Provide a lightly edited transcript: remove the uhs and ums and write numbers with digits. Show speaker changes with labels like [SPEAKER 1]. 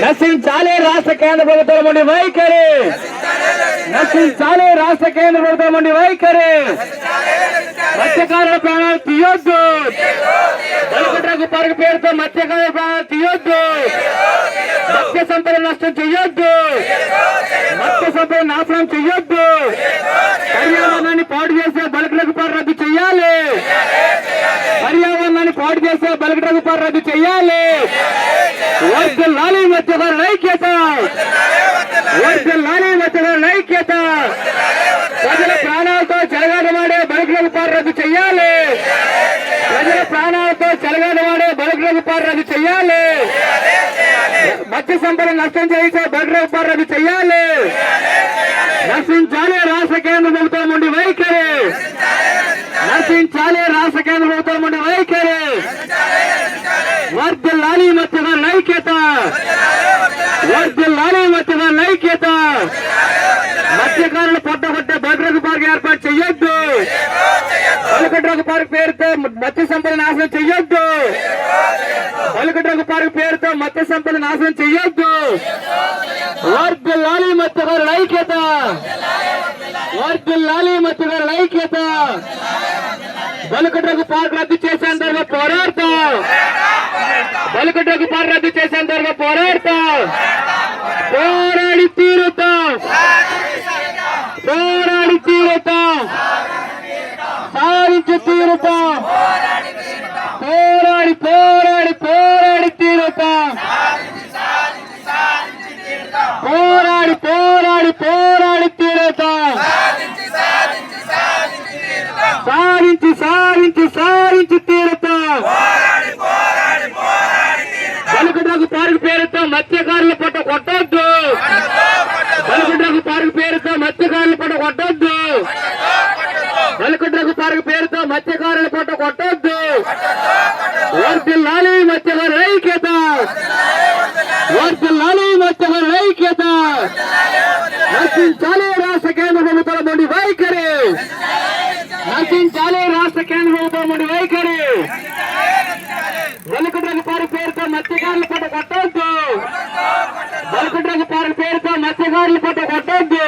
[SPEAKER 1] నశించాలి రాష్ట్ర కేంద్ర ప్రభుత్వం నుండి వైఖరి, నశించాలి రాష్ట్ర కేంద్ర ప్రభుత్వం నుండి వైఖరి. మత్స్యకారుల ప్రాణాలు తీయొద్దు, బలిపట్రకు పార్కు పేరుతో మత్స్యకారుల ప్రాణాలు తీయొద్దు, మత్స్య సంపద నష్టం చెయ్యొద్దు, మత్స్య సంపద నాశనం చెయ్యొద్దు, పర్యావరణాన్ని పాడు చేసే బలిపట్రకు పార్కు రద్దు చెయ్యాలి, పర్యావరణాన్ని పాడు చేసే బలిపట్రకు పార్కు రద్దు చెయ్యాలి. వర్ధిల్లాలి మత్స్యకారుల ఐక్యత, వర్ధిల్లాలి మత్స్యకారుల ఐక్యత. ప్రజల ప్రాణాలతో చెలగాటమాడే బలిపట్రకు పార్కు రద్దు చెయ్యాలి, ప్రజల ప్రాణాలతో చెలగాటమాడే బలిపట్రకు పార్కు రద్దు చెయ్యాలి, మత్స్య సంపద నష్టం చేసే బలిపట్రకు పార్కు రద్దు చెయ్యాలి. నశించాలి రాష్ట్ర కేంద్ర ప్రభుత్వం నుండి వైఖరి, నశించాలి రాష్ట్ర కేంద్ర ప్రభుత్వం నుండి వైఖరి. వర్ధిల్లాలి మత్స్యకారుల ఐక్యత, వర్ధిల్లాలి మత్స్యకారుల ఐక్యత. మత్స్యకారులు పొట్టగొట్టే బలిపట్రకు పార్కు ఏర్పాటు చెయ్యొద్దు, బలిపట్రకు పార్కు పేరుతో మత్స్య సంపద నాశనం చెయ్యొద్దు, బలిపట్రకు పార్కు పేరుతో మత్స్య సంపద నాశనం చెయ్యొద్దు. వర్ధిల్లాలి మత్స్యకారుల ఐక్యత, వర్ధిల్లాలి మత్స్యకారుల ఐక్యత. బలిపట్రకు పార్కు రద్దు చేసేంత వరకు పోరాడతాం, బలిపట్రకు పార్కు రద్దు చేసేంత వరకు పోరాడతాం, పోరాడి తీరుతాం, పోరాడి తీరుతాం, సాధించి తీరుతాం, పోరాడి పోరాడి పోరాడి తీరుతాం, పోరాడి పోరాడి పోరాడి తీరుతాం, సాధించి సాధించి సాధించి తీరుతాం. బలిపట్రకు పార్కు పేరుతో మత్స్యకారుల పొట్ట కొట్టొద్దు, బలిపట్రకు పార్కు పేరుతో మత్స్యకారుల పొట్ట కొట్టొద్దు, బలిపట్రకు పార్కు పేరుతో మత్స్యకారుల పొట్ట కొట్టొద్దు. వర్ధిల్లాలి మత్స్యకారుల ఐక్యత, వర్ధిల్లాలి మత్స్యకారుల ఐక్యత. నశించాలి రాష్ట్ర కేంద్ర ప్రభుత్వం నుండి వైఖరి, నశించాలి రాష్ట్ర కేంద్ర ప్రభుత్వం నుండి వైఖరి. బలిపట్రకు పార్కు పేరుతో మత్స్యకారుల పొట్ట కొట్టొద్దు, బలిపట్రకు పార్కు పేరుతో మత్స్యకారుల పొట్ట కొట్టొద్దు.